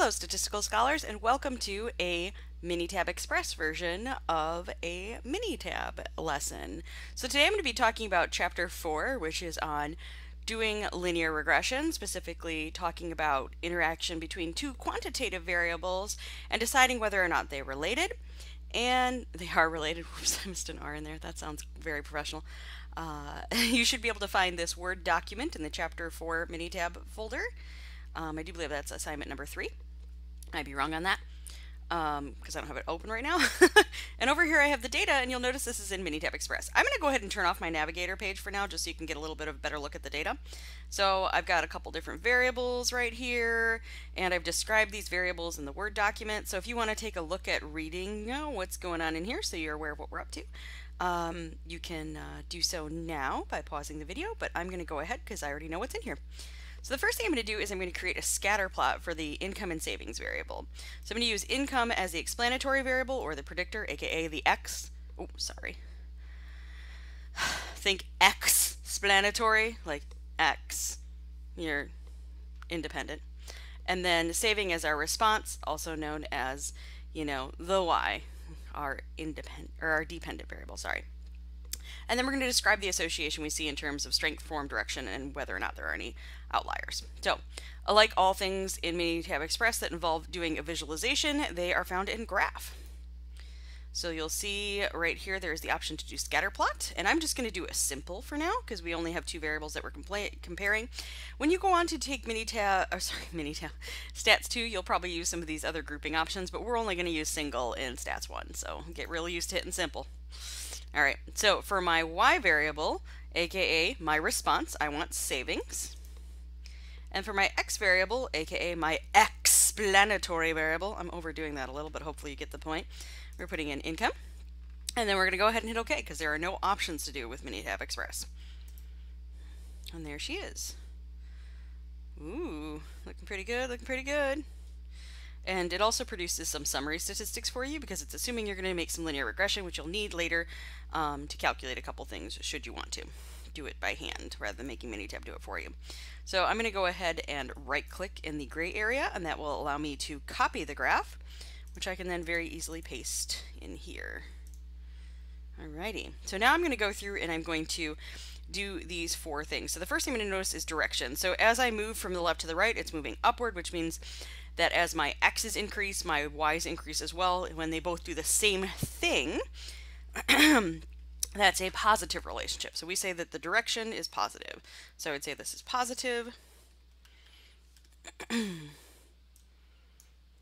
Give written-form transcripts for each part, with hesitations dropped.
Hello, statistical scholars, and welcome to a Minitab Express version of a Minitab lesson. So today I'm going to be talking about Chapter 4, which is on doing linear regression, specifically talking about interaction between two quantitative variables and deciding whether or not they're related. And they are related. Whoops, I missed an R in there. That sounds very professional. You should be able to find this Word document in the Chapter 4 Minitab folder. I do believe that's assignment number 3. I might be wrong on that because I don't have it open right now. And over here I have the data, and you'll notice this is in Minitab Express. I'm going to go ahead and turn off my navigator page for now just so you can get a little bit of a better look at the data. So I've got a couple different variables right here, and I've described these variables in the Word document. So if you want to take a look at reading what's going on in here so you're aware of what we're up to, you can do so now by pausing the video, but I'm going to go ahead because I already know what's in here. So the first thing I'm going to do is I'm going to create a scatter plot for the income and savings variable. So I'm going to use income as the explanatory variable or the predictor, aka the X. Oh, sorry. Think explanatory, like X. You're independent. And then saving as our response, also known as, the Y, our independent or our dependent variable, sorry. And then we're going to describe the association we see in terms of strength, form, direction, and whether or not there are any outliers. So, like all things in Minitab Express that involve doing a visualization, they are found in graph. So you'll see right here there's the option to do scatter plot, and I'm just going to do a simple for now because we only have two variables that we're comparing. When you go on to take Stats 2, you'll probably use some of these other grouping options, but we're only going to use single in Stats 1, so get really used to hitting simple. All right, so for my Y variable, aka my response, I want savings. And for my X variable, aka my explanatory variable, I'm overdoing that a little, but hopefully you get the point. We're putting in income. And then we're going to go ahead and hit OK because there are no options to do with Minitab Express. And there she is. Ooh, looking pretty good, looking pretty good. And it also produces some summary statistics for you because it's assuming you're going to make some linear regression, which you'll need later to calculate a couple things should you want to do it by hand rather than making Minitab do it for you. So I'm going to go ahead and right click in the gray area, and that will allow me to copy the graph, which I can then very easily paste in here. Alrighty, so now I'm going to go through and I'm going to do these four things. So the first thing I'm going to notice is direction. So as I move from the left to the right, it's moving upward, which means that as my x's increase, my y's increase as well. When they both do the same thing, that's a positive relationship. So we say that the direction is positive. So I would say this is positive. Let me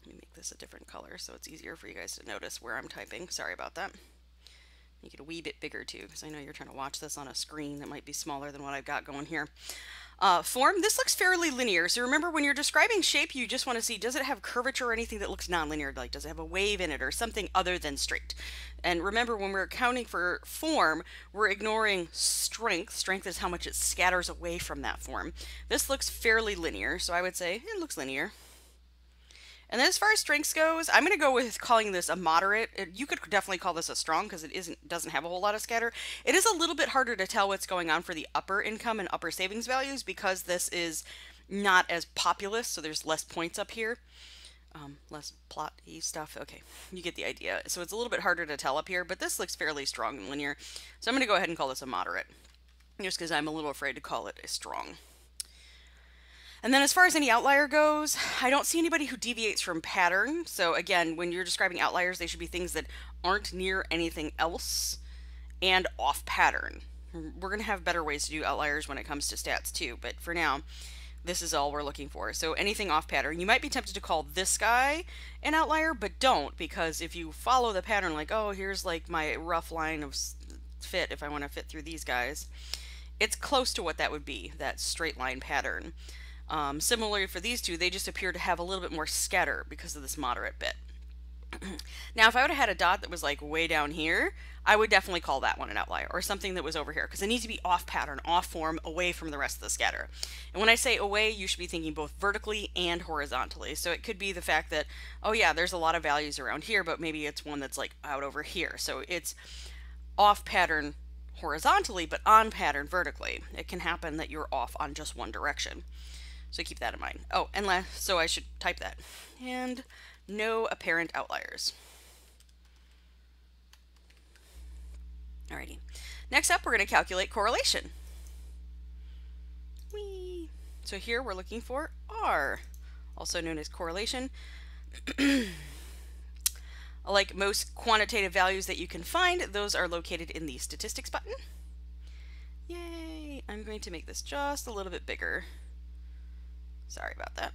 make this a different color so it's easier for you guys to notice where I'm typing. Sorry about that. Make it a wee bit bigger too, because I know you're trying to watch this on a screen that might be smaller than what I've got going here. Form, this looks fairly linear. So remember, when you're describing shape, you just want to see, does it have curvature or anything that looks nonlinear? Like, does it have a wave in it or something other than straight? And remember, when we're accounting for form, we're ignoring strength. Strength is how much it scatters away from that form. This looks fairly linear, so I would say it looks linear. And then as far as strengths goes, I'm going to go with calling this a moderate. You could definitely call this a strong because it doesn't have a whole lot of scatter. It is a little bit harder to tell what's going on for the upper income and upper savings values because this is not as populous, so there's less points up here. Less plot-y stuff. Okay, you get the idea. So it's a little bit harder to tell up here, but this looks fairly strong and linear. So I'm going to go ahead and call this a moderate, just because I'm a little afraid to call it a strong. And then as far as any outlier goes, I don't see anybody who deviates from pattern. So again, when you're describing outliers, they should be things that aren't near anything else and off pattern. We're going to have better ways to do outliers when it comes to stats too, but for now, this is all we're looking for. So anything off pattern. You might be tempted to call this guy an outlier, but don't, because if you follow the pattern, like, oh, here's like my rough line of fit if I want to fit through these guys, it's close to what that would be, that straight line pattern. Similarly for these two, they just appear to have a little bit more scatter because of this moderate bit. Now, if I would have had a dot that was like way down here, I would definitely call that one an outlier, or something that was over here, because it needs to be off pattern, off form, away from the rest of the scatter. And when I say away, you should be thinking both vertically and horizontally. So it could be the fact that, oh yeah, there's a lot of values around here, but maybe it's one that's like out over here. So it's off pattern horizontally, but on pattern vertically. It can happen that you're off on just one direction. So keep that in mind. Oh, and so I should type that. And no apparent outliers. Alrighty. Next up, we're going to calculate correlation. Whee! So here we're looking for R, also known as correlation. Like most quantitative values that you can find, those are located in the statistics button. Yay! I'm going to make this just a little bit bigger. Sorry about that.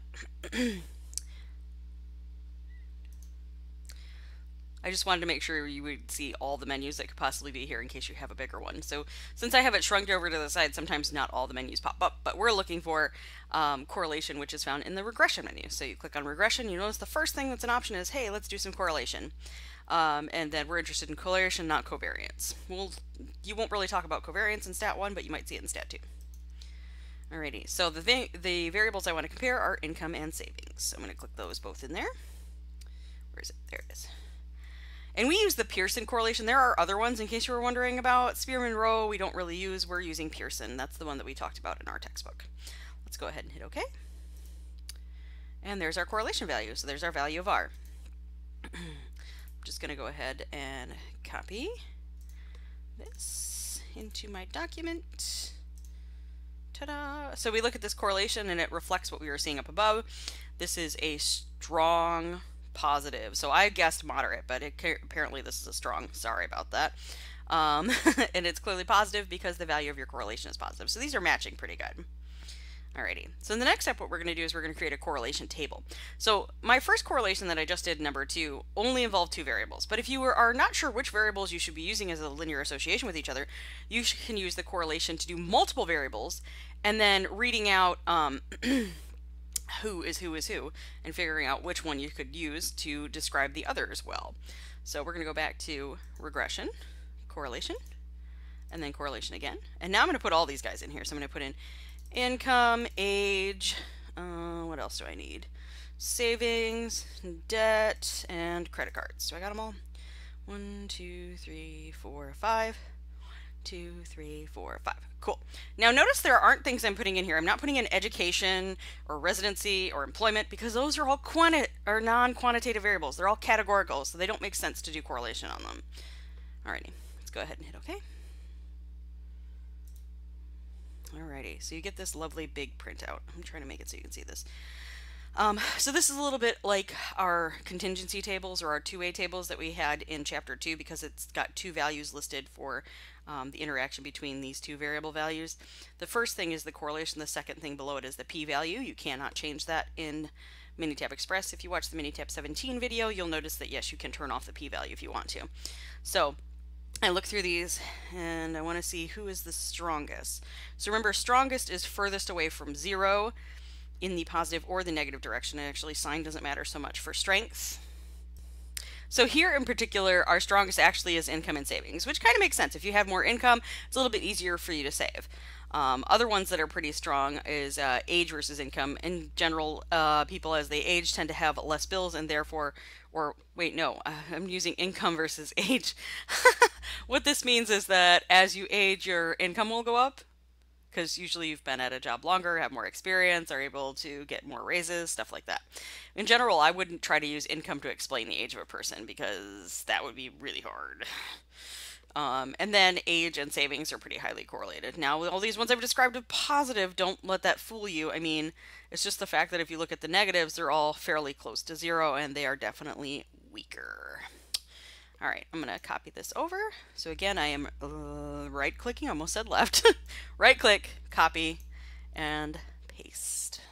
I just wanted to make sure you would see all the menus that could possibly be here in case you have a bigger one. So since I have it shrunk over to the side, sometimes not all the menus pop up, but we're looking for correlation, which is found in the regression menu. So you click on regression, you notice the first thing that's an option is, hey, let's do some correlation. And then we're interested in correlation, not covariance. You won't really talk about covariance in stat 1, but you might see it in stat 2. Alrighty, so the variables I want to compare are income and savings. So I'm going to click those both in there. Where is it? There it is. And we use the Pearson correlation. There are other ones, in case you were wondering about. Spearman-Rowe, we don't really use. We're using Pearson. That's the one that we talked about in our textbook. Let's go ahead and hit OK. And there's our correlation value. So there's our value of R. I'm just going to go ahead and copy this into my document. Ta-da! So we look at this correlation, and it reflects what we were seeing up above. This is a strong positive. So I guessed moderate, but apparently this is a strong. Sorry about that. And it's clearly positive because the value of your correlation is positive. So these are matching pretty good. Alrighty. So in the next step, what we're going to do is we're going to create a correlation table. So my first correlation that I just did, number 2, only involved 2 variables. But if you are not sure which variables you should be using as a linear association with each other, you can use the correlation to do multiple variables and then reading out who is who, and figuring out which one you could use to describe the others well. So we're going to go back to regression, correlation, and then correlation again. And now I'm going to put all these guys in here. So I'm going to put in income, age, what else do I need? Savings, debt, and credit cards. Do I got them all? 1, 2, 3, 4, 5. 2, 3, 4, 5. Cool. Now notice there aren't things I'm putting in here. I'm not putting in education or residency or employment because those are all non-quantitative variables. They're all categorical, so they don't make sense to do correlation on them. Alrighty, let's go ahead and hit OK. Alrighty, so you get this lovely big printout. I'm trying to make it so you can see this. So this is a little bit like our contingency tables or our two-way tables that we had in chapter 2 because it's got 2 values listed for the interaction between these 2 variable values. The first thing is the correlation. The second thing below it is the p-value. You cannot change that in Minitab Express. If you watch the Minitab 17 video, you'll notice that yes, you can turn off the p-value if you want to. So I look through these and I want to see who is the strongest. So remember, strongest is furthest away from 0 in the positive or the negative direction. Actually, sign doesn't matter so much for strength. So here in particular, our strongest actually is income and savings, which kind of makes sense. If you have more income, it's a little bit easier for you to save. Other ones that are pretty strong is age versus income. In general, people as they age tend to have less bills and therefore, or wait, no, I'm using income versus age. What this means is that as you age, your income will go up, because usually you've been at a job longer, have more experience, are able to get more raises, stuff like that. In general, I wouldn't try to use income to explain the age of a person because that would be really hard. And then age and savings are pretty highly correlated. Now, all these ones I've described as positive, don't let that fool you. I mean, it's just the fact that if you look at the negatives, they're all fairly close to 0, and they are definitely weaker. All right, I'm going to copy this over. So again, I am right-clicking, almost said left. Right-click, copy, and paste.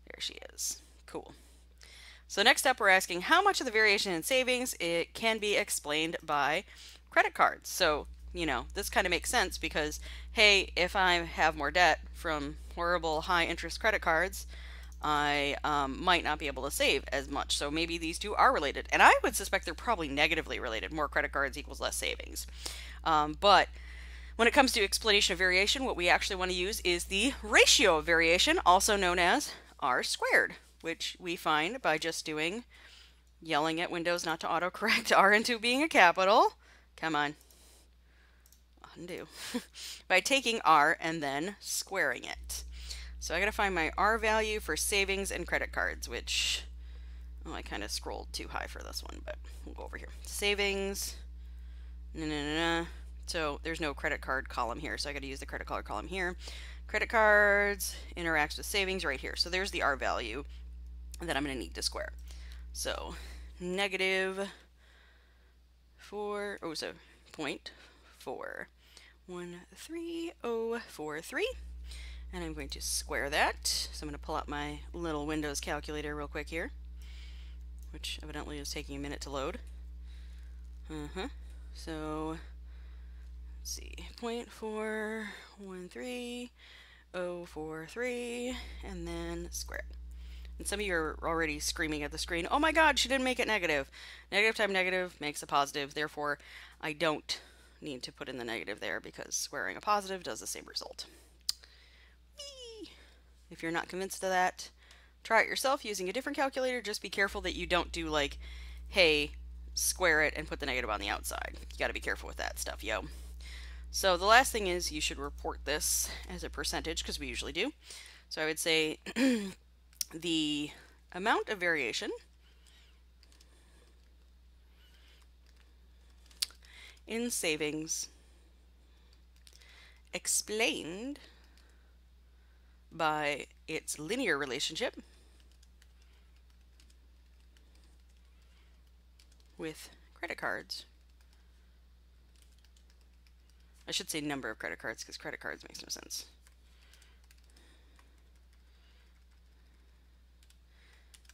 There she is. Cool. So next up, we're asking how much of the variation in savings it can be explained by credit cards. So, you know, this kind of makes sense because, hey, if I have more debt from horrible high-interest credit cards, I might not be able to save as much. So maybe these two are related. And I would suspect they're probably negatively related. More credit cards equals less savings. But when it comes to explanation of variation, what we actually want to use is the ratio of variation, also known as R squared, which we find by just yelling at Windows not to autocorrect R into being a capital. Come on. Undo. By taking R and then squaring it. So I gotta find my R value for savings and credit cards, which, oh, I kind of scrolled too high for this one, but we'll go over here. Savings, So there's no credit card column here, so I gotta use the credit card column here. Credit cards interacts with savings right here. So there's the R value that I'm gonna need to square. So negative 0.41303, and I'm going to square that. So I'm going to pull out my little Windows calculator real quick here, which evidently is taking a minute to load. So let's see, 0.413043, and then square it. And some of you are already screaming at the screen, oh my god, she didn't make it negative. Negative times negative makes a positive, therefore I don't need to put in the negative there because squaring a positive does the same result. Whee! If you're not convinced of that, try it yourself using a different calculator. Just be careful that you don't do like, hey, square it and put the negative on the outside. You gotta be careful with that stuff, yo. So the last thing is you should report this as a percentage, because we usually do. So I would say the amount of variation in savings explained by its linear relationship with credit cards. I should say number of credit cards because credit cards makes no sense.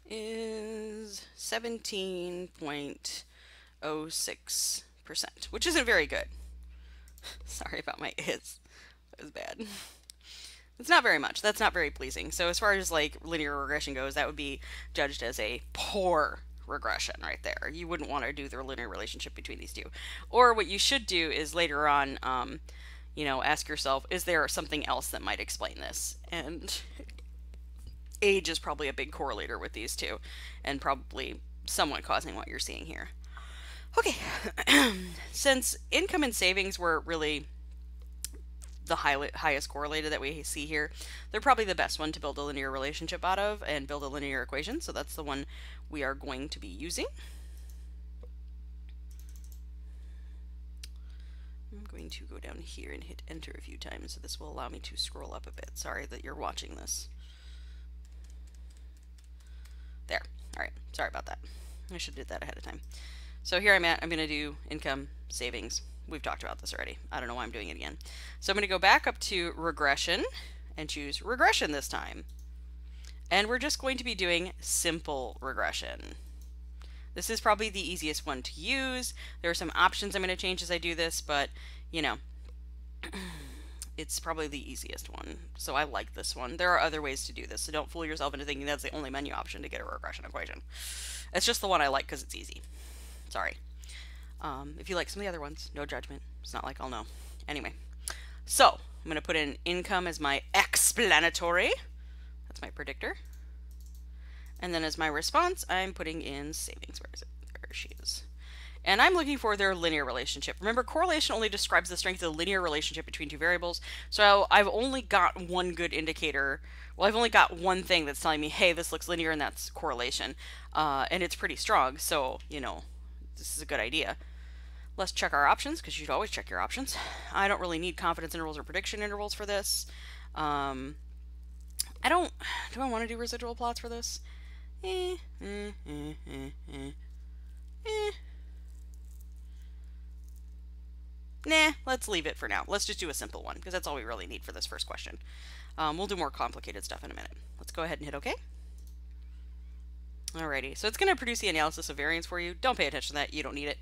Is 17.06%, which isn't very good. Sorry about my is. That was bad. It's not very much. That's not very pleasing. So as far as like linear regression goes, that would be judged as a poor regression right there. You wouldn't want to do the linear relationship between these two. Or what you should do is later on, you know, ask yourself, is there something else that might explain this? And age is probably a big correlator with these two, and probably somewhat causing what you're seeing here. Okay, since income and savings were really the highest correlated that we see here, they're probably the best one to build a linear relationship out of and build a linear equation, so that's the one we are going to be using. I'm going to go down here and hit enter a few times, so this will allow me to scroll up a bit. Sorry that you're watching this. There. Alright, sorry about that. I should have did that ahead of time. So here I'm going to do income, savings. We've talked about this already. I don't know why I'm doing it again. So I'm going to go back up to regression and choose regression this time. And we're just going to be doing simple regression. This is probably the easiest one to use. There are some options I'm going to change as I do this, but, you know, it's probably the easiest one. So I like this one. There are other ways to do this, so don't fool yourself into thinking that's the only menu option to get a regression equation. It's just the one I like because it's easy. Sorry. If you like some of the other ones, no judgment. It's not like I'll know. Anyway, so I'm going to put in income as my explanatory. That's my predictor. And then as my response, I'm putting in savings. Where is it? There she is. And I'm looking for their linear relationship. Remember, correlation only describes the strength of the linear relationship between two variables. So I've only got one good indicator. Well, I've only got one thing that's telling me, hey, this looks linear, and that's correlation. And it's pretty strong, so, you know, this is a good idea. Let's check our options, because you should always check your options. I don't really need confidence intervals or prediction intervals for this. Do I want to do residual plots for this? Nah, let's leave it for now. Let's just do a simple one, because that's all we really need for this first question. We'll do more complicated stuff in a minute. Let's go ahead and hit OK. Alrighty, so it's going to produce the analysis of variance for you. Don't pay attention to that. You don't need it.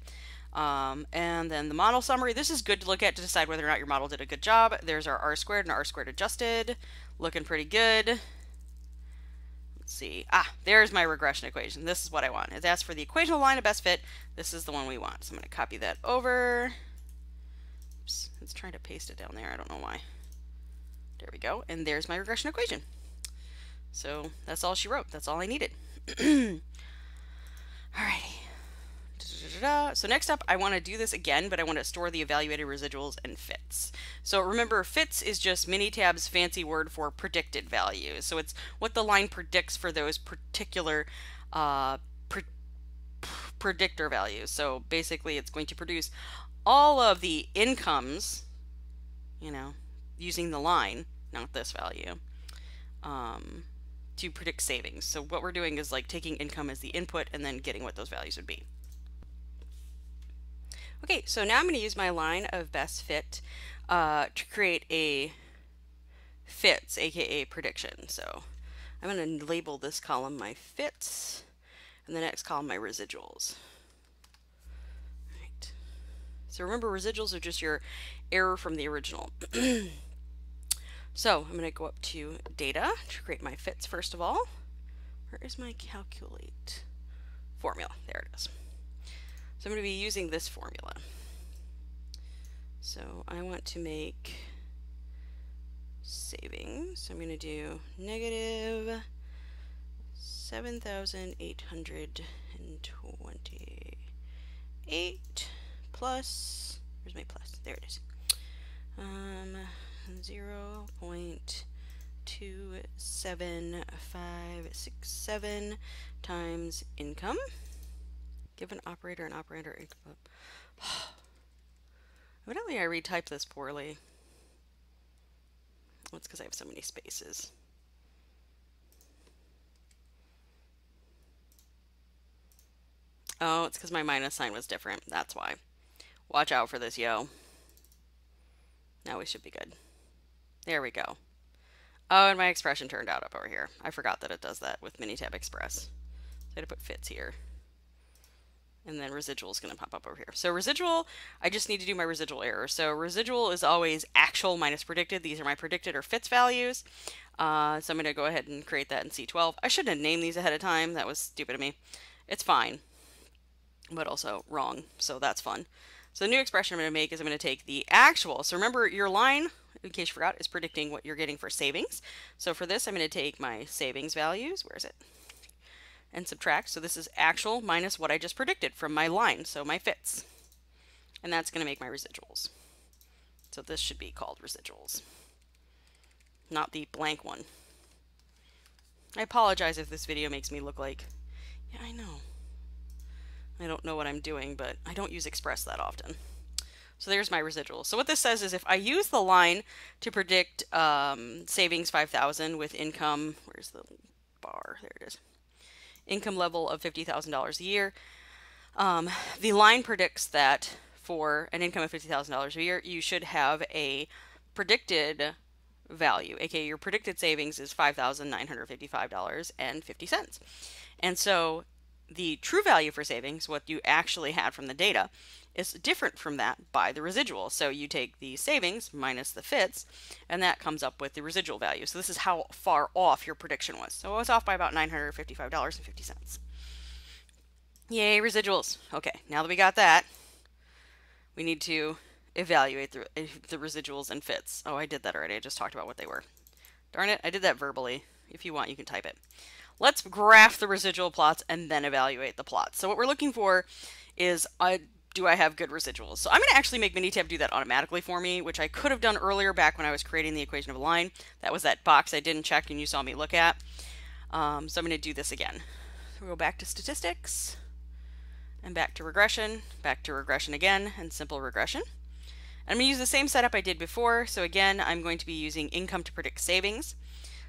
And then the model summary. This is good to look at to decide whether or not your model did a good job. There's our R squared and R squared adjusted. Looking pretty good. Let's see. Ah, there's my regression equation. This is what I want. It asks for the equational line of best fit. This is the one we want. So I'm going to copy that over. Oops, it's trying to paste it down there. I don't know why. There we go. And there's my regression equation. So that's all she wrote. That's all I needed. Alrighty. So next up, I want to do this again, but I want to store the evaluated residuals and fits. So remember, fits is just Minitab's fancy word for predicted values. So it's what the line predicts for those particular predictor values. So basically, it's going to produce all of the incomes, you know, using the line, not this value, to predict savings. So what we're doing is like taking income as the input and then getting what those values would be. Okay, so now I'm going to use my line of best fit to create a fits, aka prediction. So I'm going to label this column my fits and the next column my residuals. Right. So remember, residuals are just your error from the original. So I'm going to go up to data to create my fits first of all. Where is my calculate formula? There it is. So I'm going to be using this formula. So I want to make savings. So I'm going to do negative 7,828 plus, where's my plus? There it is. 0.27567 times income. Give an operator income. Evidently I retyped this poorly. Well, it's because I have so many spaces. Oh, it's because my minus sign was different. That's why. Watch out for this, yo. Now we should be good. There we go. Oh, and my expression turned out up over here. I forgot that it does that with Minitab Express. So I had to put fits here. And then residual is going to pop up over here. So residual, I just need to do my residual error. So residual is always actual minus predicted. These are my predicted or fits values. So I'm going to go ahead and create that in C12. I shouldn't have named these ahead of time. That was stupid of me. It's fine, but also wrong. So that's fun. So the new expression I'm going to make is I'm going to take the actual. So remember, your line, in case you forgot, is predicting what you're getting for savings. So for this, I'm going to take my savings values. Where is it? And subtract. So this is actual minus what I just predicted from my line, so my fits. And that's going to make my residuals. So this should be called residuals, not the blank one. I apologize if this video makes me look like, yeah, I know. I don't know what I'm doing, but I don't use Express that often. So there's my residual. So what this says is if I use the line to predict savings 5,000 with income, where's the bar? There it is. Income level of $50,000 a year. The line predicts that for an income of $50,000 a year, you should have a predicted value, aka your predicted savings is $5,955.50. And so the true value for savings, what you actually had from the data, is different from that by the residual. So you take the savings minus the fits, and that comes up with the residual value. So this is how far off your prediction was. So it was off by about $955.50. Yay, residuals. Okay, now that we got that, we need to evaluate the residuals and fits. Oh, I did that already. I just talked about what they were. Darn it, I did that verbally. If you want, you can type it. Let's graph the residual plots and then evaluate the plots. So what we're looking for is, do I have good residuals? So I'm going to actually make Minitab do that automatically for me, which I could have done earlier back when I was creating the equation of a line. That was that box I didn't check and you saw me look at. So I'm going to do this again. We'll go back to statistics and back to regression again, and simple regression. And I'm going to use the same setup I did before. So again, I'm going to be using income to predict savings.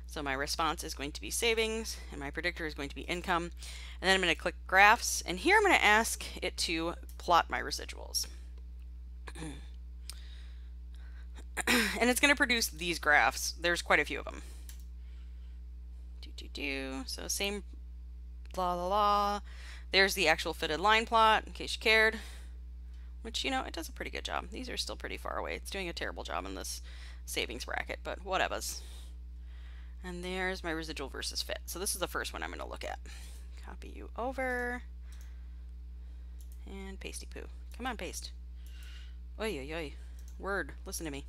So my response is going to be savings, and my predictor is going to be income. And then I'm going to click graphs, and here I'm going to ask it to plot my residuals. And it's going to produce these graphs. There's quite a few of them. So same blah, blah, blah. There's the actual fitted line plot, in case you cared. Which, you know, it does a pretty good job. These are still pretty far away. It's doing a terrible job in this savings bracket, but whatevers. And there's my residual versus fit. So this is the first one I'm going to look at. Copy you over. And pasty poo. Come on, paste. Oy, oy, oy. Word, listen to me.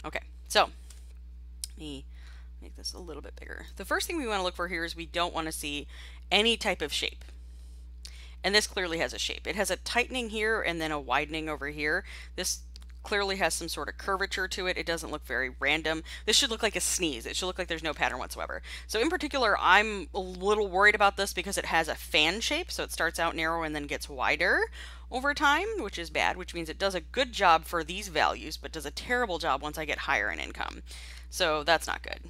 Okay, so let me make this a little bit bigger. The first thing we want to look for here is we don't want to see any type of shape. And this clearly has a shape. It has a tightening here and then a widening over here. This clearly has some sort of curvature to it. It doesn't look very random. This should look like a sneeze. It should look like there's no pattern whatsoever. So in particular, I'm a little worried about this because it has a fan shape. So it starts out narrow and then gets wider over time, which is bad, which means it does a good job for these values, but does a terrible job once I get higher in income. So that's not good.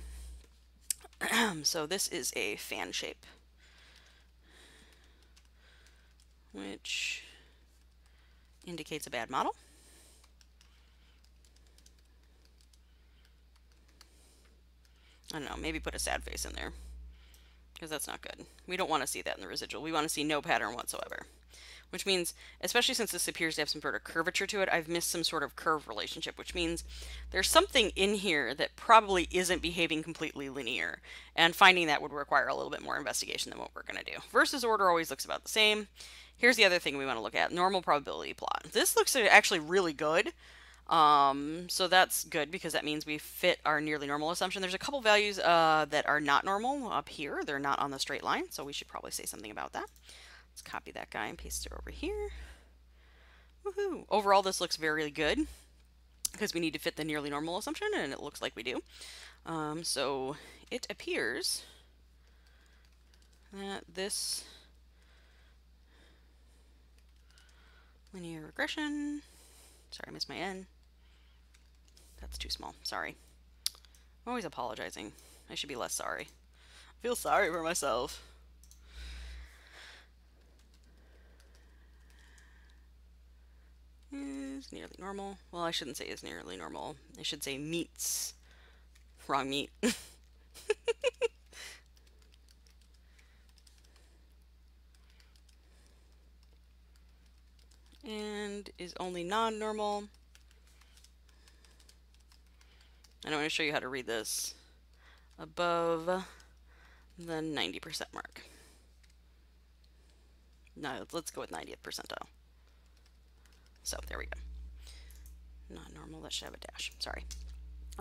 So this is a fan shape, which indicates a bad model. I don't know, maybe put a sad face in there, because that's not good. We don't want to see that in the residual. We want to see no pattern whatsoever. Which means, especially since this appears to have some sort of curvature to it, I've missed some sort of curve relationship, which means there's something in here that probably isn't behaving completely linear. And finding that would require a little bit more investigation than what we're going to do. Versus order always looks about the same. Here's the other thing we want to look at, normal probability plot. This looks actually really good. So that's good because that means we fit our nearly normal assumption. There's a couple values that are not normal up here. They're not on the straight line, so we should probably say something about that. Let's copy that guy and paste it over here. Woohoo! Overall, this looks very good because we need to fit the nearly normal assumption, and it looks like we do. So it appears that this linear regression, sorry, I missed my N. That's too small, sorry. I'm always apologizing. I should be less sorry. I feel sorry for myself. Is nearly normal. Well, I shouldn't say is nearly normal. I should say meets. Wrong meet. And is only non-normal. And I'm going to show you how to read this above the 90% mark. No, let's go with 90th percentile. So there we go. Not normal, that should have a dash, sorry.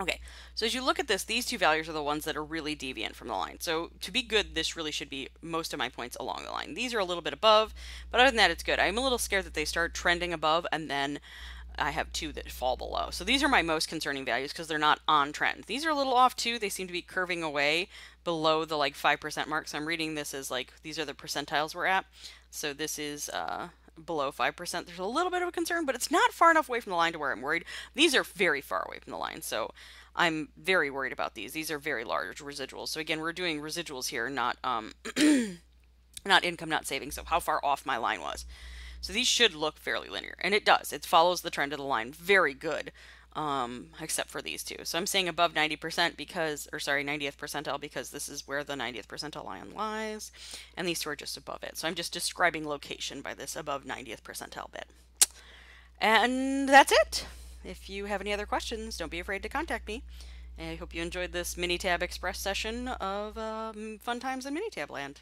Okay, so as you look at this, these two values are the ones that are really deviant from the line. So to be good, this really should be most of my points along the line. These are a little bit above, but other than that, it's good. I'm a little scared that they start trending above and then I have two that fall below. So these are my most concerning values because they're not on trend. These are a little off too. They seem to be curving away below the like 5% mark. So I'm reading this as like, these are the percentiles we're at. So this is below 5%. There's a little bit of a concern, but it's not far enough away from the line to where I'm worried. These are very far away from the line. So I'm very worried about these. These are very large residuals. So again, we're doing residuals here, not not income, not savings. So how far off my line was. So these should look fairly linear, and it does. It follows the trend of the line very good, except for these two. So I'm saying above 90% because, or sorry, 90th percentile because this is where the 90th percentile line lies, and these two are just above it. So I'm just describing location by this above 90th percentile bit. And that's it. If you have any other questions, don't be afraid to contact me. I hope you enjoyed this Minitab Express session of Fun Times in Minitab Land.